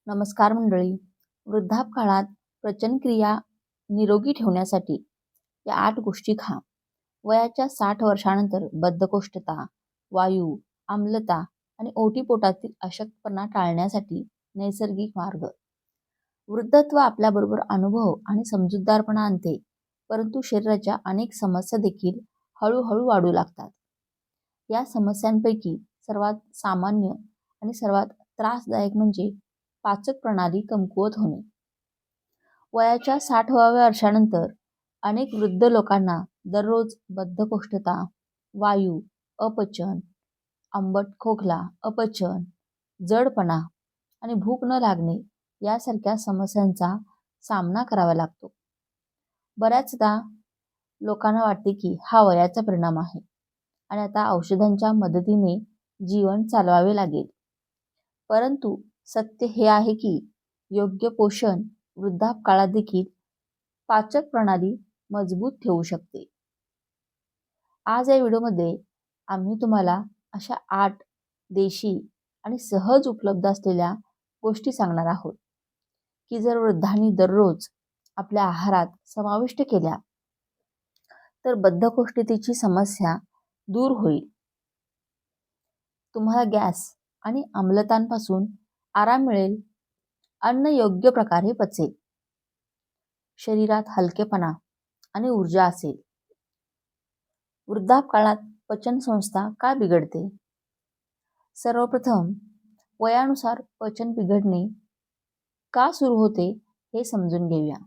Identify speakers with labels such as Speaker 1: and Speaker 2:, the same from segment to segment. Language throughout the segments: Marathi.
Speaker 1: नमस्कार मंडळी. वृद्धापकाळात पचनक्रिया निरोगी ठेवण्यासाठी या 8 गोष्टी खा. वयाच्या 60 वर्षानंतर बद्धकोष्ठता, वायू, आम्लता आणि ओटीपोटातील अशक्तपणा टाळण्यासाठी नैसर्गिक मार्ग. वृद्धत्व आपल्याबरोबर अनुभव आणि समजूतदारपणा आणते, परंतु शरीराच्या अनेक समस्या देखील हळूहळू वाढू लागतात. या समस्यांपैकी सर्वात सामान्य आणि सर्वात त्रासदायक म्हणजे पाचक प्रणाली कमकुवत होणे. वयाच्या 60व्या वर्षानंतर अनेक वृद्ध लोकांना दररोज बद्धकोष्ठता, वायू, अपचन, आंबट खोकला, अपचन, जडपणा आणि भूक न लागणे यासारख्या समस्यांचा सामना करावा लागतो. बऱ्याचदा लोकांना वाटते की हा वयाचा परिणाम आहे आणि आता औषधांच्या मदतीने जीवन चालवावे लागेल. परंतु सत्य हे आहे की योग्य पोषण वृद्धापकाळात देखील पाचक प्रणाली मजबूत ठेवू शकते. आज या व्हिडिओमध्ये आम्ही तुम्हाला अशा 8 देशी आणि सहज उपलब्ध असलेल्या गोष्टी सांगणार आहोत की जर वृद्धांनी दररोज आपल्या आहारात समाविष्ट केल्या तर बद्धकोष्ठतेची समस्या दूर होईल. तुम्हाला गॅस आणि आम्लतांपासून आराम मिळेल, अन्न योग्य प्रकारे पचेल, शरीरात हलकेपणा आणि ऊर्जा असेल. वृद्धापकाळात पचनसंस्था का बिघडते? सर्वप्रथम वयानुसार पचन बिघडणे का सुरू होते हे समजून घेऊया.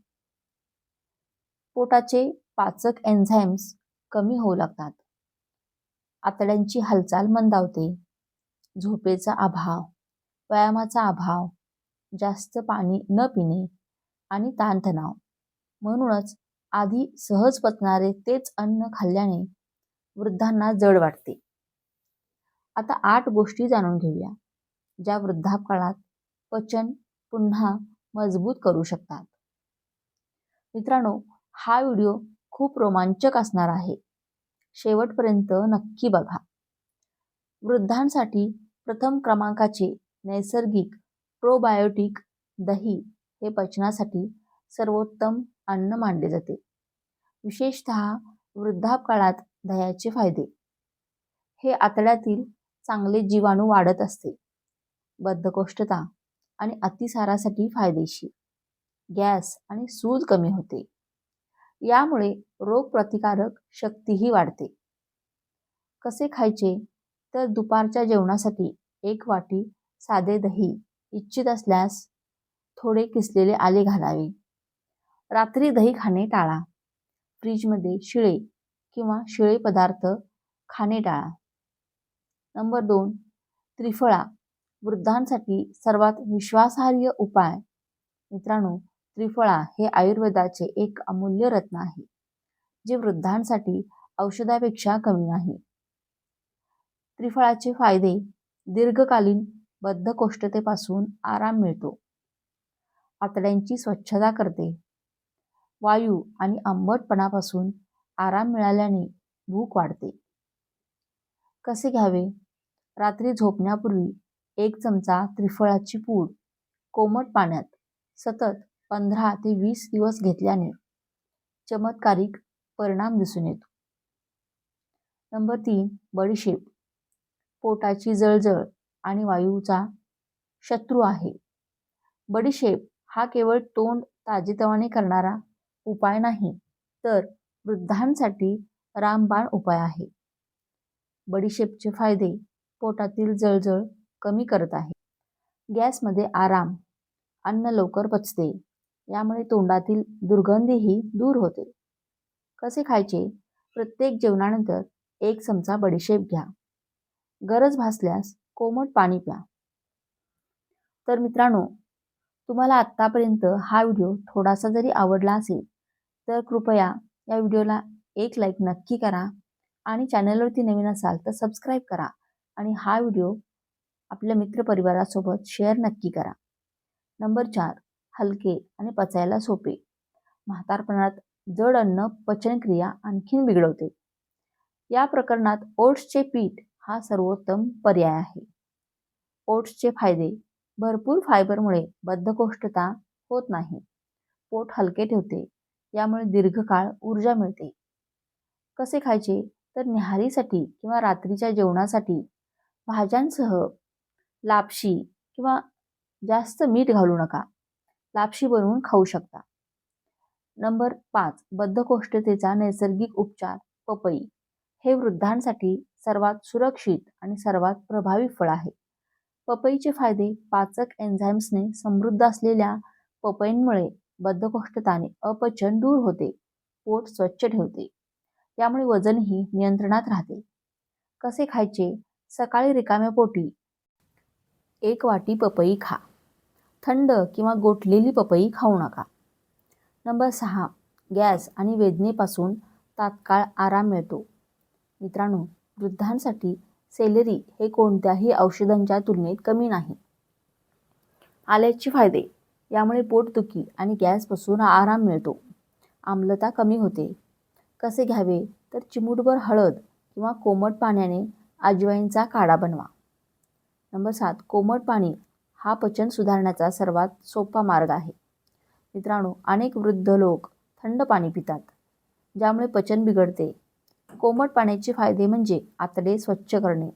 Speaker 1: पोटाचे पाचक एन्झाईम्स कमी होऊ लागतात. आतड्यांची हालचाल मंदावते. झोपेचा अभाव, व्यायामाचा अभाव, जास्त पाणी न पिणे आणि ताणतणाव. म्हणूनच आधी सहज पचणारे तेच अन्न खाल्ल्याने वृद्धांना जड वाटते. आता 8 गोष्टी जाणून घेऊया ज्या वृद्धापकाळात पचन पुन्हा मजबूत करू शकतात. मित्रांनो, हा व्हिडिओ खूप रोमांचक असणार आहे. शेवटपर्यंत नक्की बघा. वृद्धांसाठी प्रथम क्रमांकाचे नैसर्गिक प्रोबायोटिक दही हे पचनासाठी सर्वोत्तम अन्न मानले जाते. विशेषतः वृद्धापकाळात दह्याचे फायदे. हे आतड्यातील चांगले जीवाणू वाढत असते. बद्धकोष्ठता आणि अतिसारासाठी फायदेशीर. गॅस आणि सूज कमी होते. यामुळे रोगप्रतिकारक शक्तीही वाढते. कसे खायचे? तर दुपारच्या जेवणासाठी 1 वाटी साधे दही, इच्छित असल्यास थोडे किसलेले आले घालावे. रात्री दही खाणे टाळा. फ्रीजमध्ये शिळे किंवा शिळे पदार्थ खाणे टाळा. नंबर 2, त्रिफळा. वृद्धांसाठी सर्वात विश्वासार्ह उपाय. मित्रांनो, त्रिफळा हे आयुर्वेदाचे एक अमूल्य रत्न आहे, जे वृद्धांसाठी औषधापेक्षा कमी नाही. त्रिफळाचे फायदे. दीर्घकालीन बद्धकोष्ठतेपासून आराम मिळतो. आतड्यांची स्वच्छता करते. वायू आणि आंबटपणापासून आराम मिळाल्याने भूक वाढते. कसे घ्यावे? रात्री झोपण्यापूर्वी 1 चमचा त्रिफळाची पूड कोमट पाण्यात सतत 15 ते 20 दिवस घेतल्याने चमत्कारिक परिणाम दिसून येतो. नंबर 3, बडीशेप. पोटाची जळजळ आणि वायूचा शत्रू आहे. बडीशेप हा केवळ तोंड ताजेतवाने करणारा उपाय नाही, तर वृद्धांसाठी रामबाण उपाय आहे. बडीशेपचे फायदे. पोटातील जळजळ कमी करत आहे. गॅसमध्ये आराम. अन्न लवकर पचते. यामुळे तोंडातील दुर्गंधीही दूर होते. कसे खायचे? प्रत्येक जेवणानंतर 1 चमचा बडीशेप घ्या. गरज भासल्यास कोमट पाणी प्या. तर मित्रांनो, तुम्हाला आत्तापर्यंत हा व्हिडिओ थोडासा जरी आवडला असेल तर कृपया या व्हिडिओला 1 लाईक नक्की करा आणि चॅनलवरती नवीन असाल तर सबस्क्राईब करा आणि हा व्हिडिओ आपल्या मित्रपरिवारासोबत शेअर नक्की करा. नंबर 4, हलके आणि पचायला सोपे. म्हातारपणात जड अन्न पचनक्रिया आणखीन बिघडवते. या प्रकरणात ओट्सचे पीठ हा सर्वोत्तम पर्याय आहे. ओट्सचे फायदे. भरपूर फायबरमुळे बद्धकोष्ठता होत नाही. पोट हलके ठेवते, यामुळे दीर्घकाळ ऊर्जा मिळते. कसे खायचे? तर न्याहारीसाठी किंवा रात्रीच्या जेवणासाठी भाज्यांसह लापशी किंवा जास्त मीठ घालू नका. लापशी बनवून खाऊ शकता. नंबर 5, बद्धकोष्ठतेचा नैसर्गिक उपचार पपई. हे वृद्धांसाठी सर्वात सुरक्षित आणि सर्वात प्रभावी फळ आहे. पपईचे फायदे: पाचक एन्झाईम्सने समृद्ध असलेल्या पपईंमुळे बद्धकोष्ठताने अपचन दूर होते, पोट स्वच्छ ठेवते. यामुळे वजनही नियंत्रणात राहते. कसे खायचे? सकाळी रिकाम्या पोटी 1 वाटी पपई खा. थंड किंवा गोठलेली पपई खाऊ नका. नंबर 6, गॅस आणि वेदनेपासून तात्काळ आराम मिळतो. मित्रांनो, वृद्धांसाठी सेलेरी हे कोणत्याही औषधांच्या तुलनेत कमी नाही. आल्याचे फायदे: यामुळे पोटदुखी आणि गॅसपासून आराम मिळतो. आम्लता कमी होते. कसे घ्यावे? तर चिमूटभर हळद किंवा कोमट पाण्याने अजवाईनचा काढा बनवा. नंबर 7, कोमट पाणी हा पचन सुधारण्याचा सर्वात सोपा मार्ग आहे. मित्रांनो, अनेक वृद्ध लोक थंड पाणी पितात, ज्यामुळे पचन बिघडते. कोमट पाण्याचे फायदे म्हणजे आतडे स्वच्छ करणे,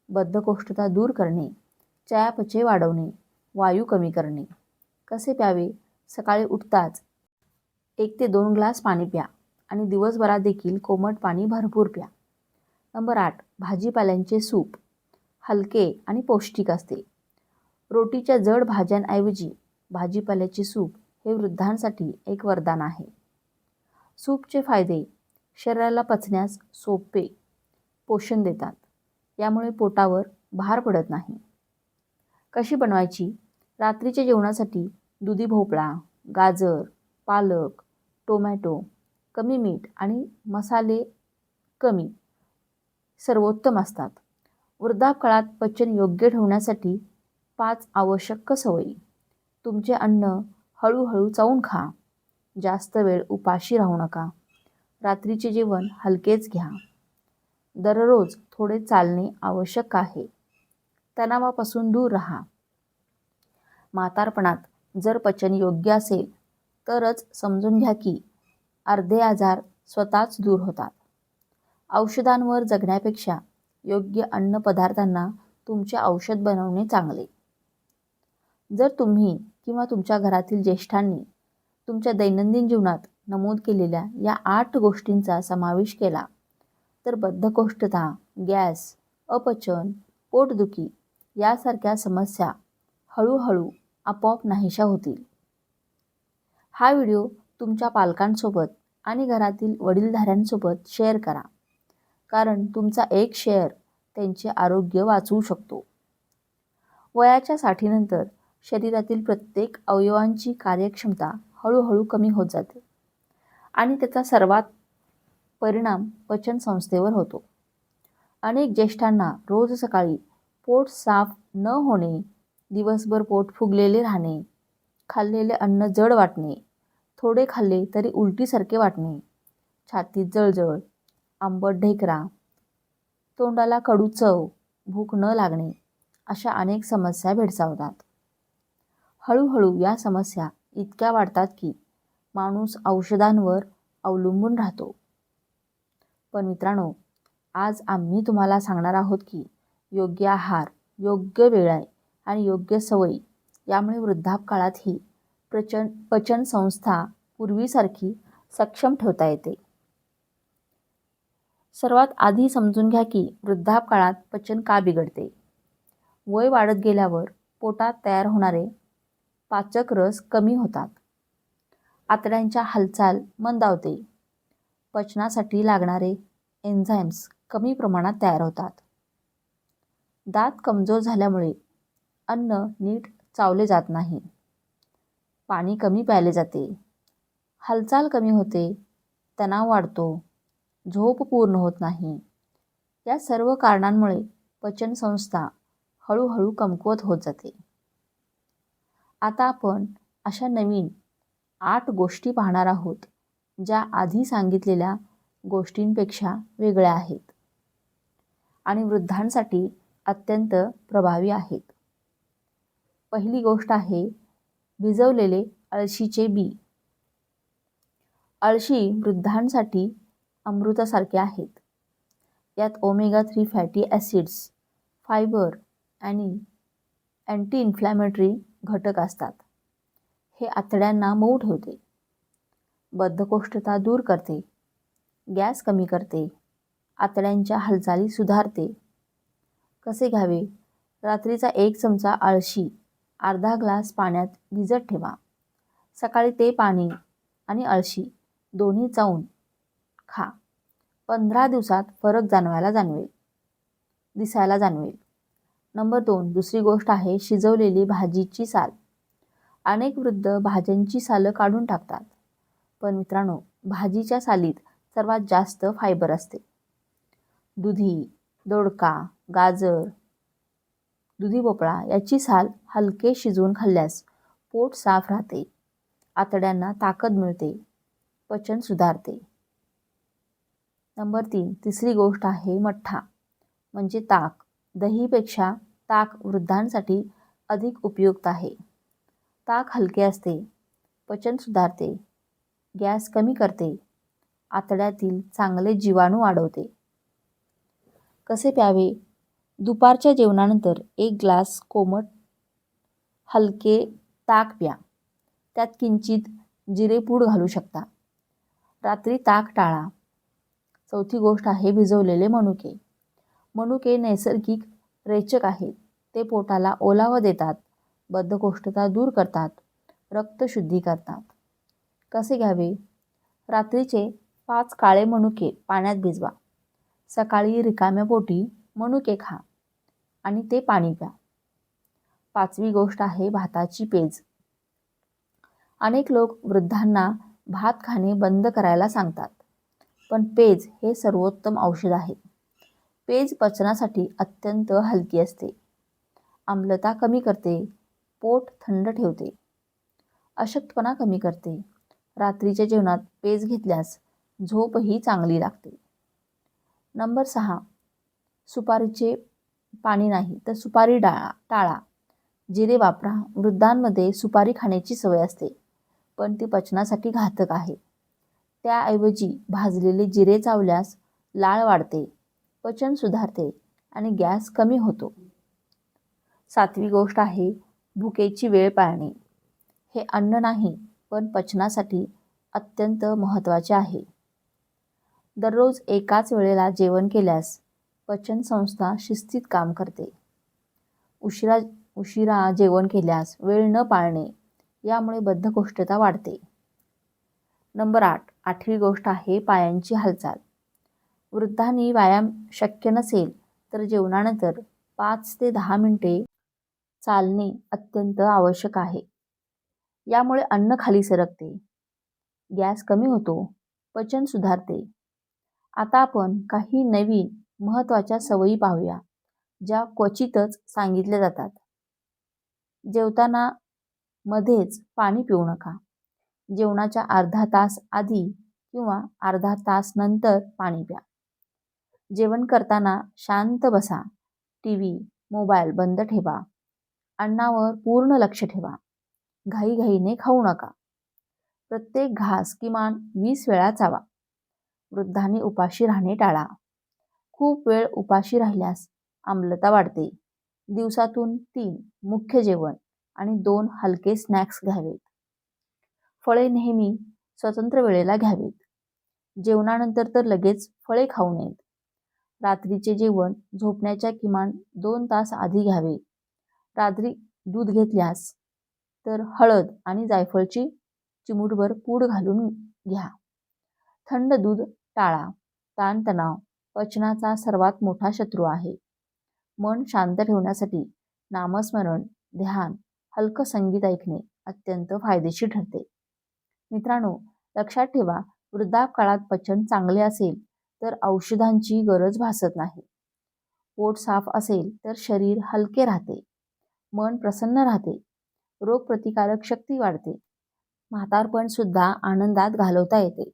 Speaker 1: बद्धकोष्ठता दूर करणे, चयापचय वाढवणे, वायू कमी करणे. कसे प्यावे? सकाळी उठताच 1 ते 2 ग्लास पाणी प्या आणि दिवसभरात देखील कोमट पाणी भरपूर प्या. नंबर 8, भाजीपाल्यांचे सूप. हलके आणि पौष्टिक असते. रोटीच्या जड भाज्यांऐवजी भाजीपाल्याचे सूप हे वृद्धांसाठी एक वरदान आहे. सूपचे फायदे: शरीराला पचण्यास सोपे, पोषण देतात. यामुळे पोटावर भार पडत नाही. कशी बनवायची? रात्रीच्या जेवणासाठी दुधी भोपळा, गाजर, पालक, टोमॅटो, कमी मीठ आणि मसाले कमी सर्वोत्तम असतात. वृद्धापकाळात पचन योग्य ठेवण्यासाठी 5 आवश्यक सवयी. तुमचे अन्न हळूहळू चावून खा. जास्त वेळ उपाशी राहू नका. रात्रीचे जेवण हलकेच घ्या. दररोज थोडे चालणे आवश्यक आहे. तणावापासून दूर राहा. म्हातारपणात जर पचन योग्य असेल तरच समजून घ्या की अर्धे आजार स्वतःच दूर होतात. औषधांवर जगण्यापेक्षा योग्य अन्नपदार्थांना तुमचे औषध बनवणे चांगले. जर तुम्ही किंवा तुमच्या घरातील ज्येष्ठांनी तुमच्या दैनंदिन जीवनात नमूद केलेल्या या 8 गोष्टींचा समावेश केला तर बद्धकोष्ठता, गॅस, अपचन, पोटदुखी यासारख्या समस्या हळूहळू आपोआप नाहीशा होतील. हा व्हिडिओ तुमच्या पालकांसोबत आणि घरातील वडीलधाऱ्यांसोबत शेअर करा, कारण तुमचा एक शेअर त्यांचे आरोग्य वाचवू शकतो. वयाच्या 60नंतर शरीरातील प्रत्येक अवयवांची कार्यक्षमता हळूहळू कमी होत जाते आणि त्याचा सर्वात परिणाम पचन संस्थेवर होतो. अनेक ज्येष्ठांना रोज सकाळी पोट साफ न होणे, दिवसभर पोट फुगलेले राहणे, खाल्लेले अन्न जड वाटणे, थोडे खाल्ले तरी उलटीसारखे वाटणे, छातीत जळजळ, आंबट ढेकरा, तोंडाला कडू चव, भूक न लागणे अशा अनेक समस्या भेडसावतात. हळूहळू या समस्या इतक्या वाढतात की माणूस औषधांवर अवलंबून राहतो. पण मित्रांनो, आज आम्ही तुम्हाला सांगणार आहोत की योग्य आहार, योग्य वेळ आणि योग्य सवयी यामुळे वृद्धापकाळातही पचन संस्था पूर्वीसारखी सक्षम ठेवता येते. सर्वात आधी समजून घ्या की वृद्धापकाळात पचन का बिघडते. वय वाढत गेल्यावर पोटात तयार होणारे पाचक रस कमी होतात. आतड्यांच्या हालचाल मंदावते. पचनासाठी लागणारे एन्झाईम्स कमी प्रमाणात तयार होतात. दात कमजोर झाल्यामुळे अन्न नीट चावले जात नाही. पाणी कमी प्यायले जाते. हालचाल कमी होते. तणाव वाढतो. झोप पूर्ण होत नाही. या सर्व कारणांमुळे पचन संस्था हळूहळू कमकुवत होत जाते. आता आपण अशा नवीन 8 गोष्टी पाहणार आहोत, ज्या आधी सांगितलेल्या गोष्टींपेक्षा वेगळ्या आहेत आणि वृद्धांसाठी अत्यंत प्रभावी आहेत. पहिली गोष्ट आहे भिजवलेले अळशीचे बी. अळशी वृद्धांसाठी अमृतासारखे आहेत. यात ओमेगा 3 फॅटी ॲसिड्स, फायबर आणि अँटी इन्फ्लॅमेटरी घटक असतात. हे आतड्यांना मऊ ठेवते, बद्धकोष्ठता दूर करते, गॅस कमी करते, आतड्यांच्या हालचाली सुधारते. कसे घ्यावे? रात्रीचा 1 चमचा अळशी अर्धा ग्लास पाण्यात भिजत ठेवा. सकाळी ते पाणी आणि अळशी दोन्ही चावून खा. 15 दिवसात फरक दिसायला जाणवेल. नंबर 2, दुसरी गोष्ट आहे शिजवलेली भाजीची साल. अनेक वृद्ध भाज्यांची सालं काढून टाकतात. पण मित्रांनो, भाजीच्या सालीत सर्वात जास्त फायबर असते. दुधी, दोडका, गाजर, दुधी भोपळा याची साल हलके शिजवून खाल्ल्यास पोट साफ राहते, आतड्यांना ताकद मिळते, पचन सुधारते. नंबर 3, तिसरी गोष्ट आहे मठ्ठा म्हणजे ताक. दहीपेक्षा ताक वृद्धांसाठी अधिक उपयुक्त आहे. ताक हलके असते, पचन सुधारते, गॅस कमी करते, आतड्यातील चांगले जीवाणू वाढवते. कसे प्यावे? दुपारच्या जेवणानंतर 1 ग्लास कोमट हलके ताक प्या. त्यात किंचित जिरेपूड घालू शकता. रात्री ताक टाळा. चौथी गोष्ट आहे भिजवलेले मनुके. मनुके नैसर्गिक रेचक आहेत. ते पोटाला ओलावा देतात, बद्धकोष्ठता दूर करतात, रक्त शुद्धी करतात. कसे घ्यावे? रात्रीचे 5 काळे मनुके पाण्यात भिजवा. सकाळी रिकाम्या पोटी मनुके खा आणि ते पाणी प्या. 5वी गोष्ट आहे भाताची पेज. अनेक लोक वृद्धांना भात खाणे बंद करायला सांगतात, पण पेज हे सर्वोत्तम औषध आहे. पेज पचनासाठी अत्यंत हलकी असते, आम्लता कमी करते, पोट थंड ठेवते, अशक्तपणा कमी करते. रात्रीच्या जेवणात पेज घेतल्यास झोपही चांगली लागते. नंबर 6, सुपारीचे पाणी नाही तर सुपारी टाळा. जिरे वापरा. वृद्धांमध्ये सुपारी खाण्याची सवय असते, पण ती पचनासाठी घातक आहे. त्याऐवजी भाजलेले जिरे चावल्यास लाळ वाढते, पचन सुधारते आणि गॅस कमी होतो. 7वी गोष्ट आहे भुकेची वेळ पाळणे. हे अन्न नाही, पण पचनासाठी अत्यंत महत्त्वाचे आहे. दररोज एकाच वेळेला जेवण केल्यास पचन संस्था शिस्तीत काम करते. उशिरा जेवण केल्यास वेळ न पाळणे, यामुळे बद्धकोष्ठता वाढते. नंबर 8, 8वी गोष्ट आहे पायांची हालचाल. वृद्धांनी व्यायाम शक्य नसेल तर जेवणानंतर 5 ते 10 मिनिटे चालणे अत्यंत आवश्यक आहे. यामुळे अन्न खाली सरकते, गॅस कमी होतो, पचन सुधारते. आता आपण काही नवीन महत्त्वाच्या सवयी पाहूया, ज्या क्वचितच सांगितल्या जातात. जेवताना मध्येच पाणी पिऊ नका. जेवणाच्या अर्धा तास आधी किंवा अर्धा तास नंतर पाणी प्या. जेवण करताना शांत बसा. टीव्ही, मोबाईल बंद ठेवा. अन्नावर पूर्ण लक्ष ठेवा. घाईघाईने खाऊ नका. प्रत्येक घास किमान 20 वेळा चावा. वृद्धांनी उपाशी राहणे टाळा. खूप वेळ उपाशी राहिल्यास आम्लता वाढते. दिवसातून 3 मुख्य जेवण आणि 2 हलके स्नॅक्स घ्यावेत. फळे नेहमी स्वतंत्र वेळेला घ्यावीत. जेवणानंतर तर लगेच फळे खाऊ नयेत. रात्रीचे जेवण झोपण्याच्या किमान 2 तास आधी घ्यावे. रात्री दूध घेतल्यास तर हळद आणि जायफळची चिमूटभर पूड घालून घ्या. थंड दूध टाळा. ताणतणाव पचनाचा सर्वात मोठा शत्रू आहे. मन शांत ठेवण्यासाठी नामस्मरण, ध्यान, हलकं संगीत ऐकणे अत्यंत फायदेशीर ठरते. मित्रांनो, लक्षात ठेवा, वृद्धापकाळात पचन चांगले असेल तर औषधांची गरज भासत नाही. पोट साफ असेल तर शरीर हलके राहते, मन प्रसन्न राहते, रोगप्रतिकारक शक्ती वाढते, म्हातारपण सुद्धा आनंदात घालवता येते.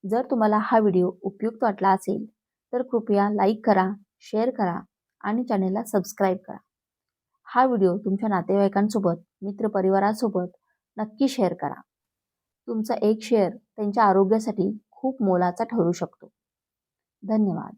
Speaker 1: जर तुम्हाला हा व्हिडिओ उपयुक्त वाटला असेल तर कृपया लाईक करा, शेअर करा आणि चॅनेलला सबस्क्राईब करा. हा व्हिडिओ तुमच्या नातेवाईकांसोबत, मित्रपरिवारासोबत नक्की शेअर करा. तुमचा एक शेअर त्यांच्या आरोग्यासाठी खूप मोलाचा ठरू शकतो. धन्यवाद.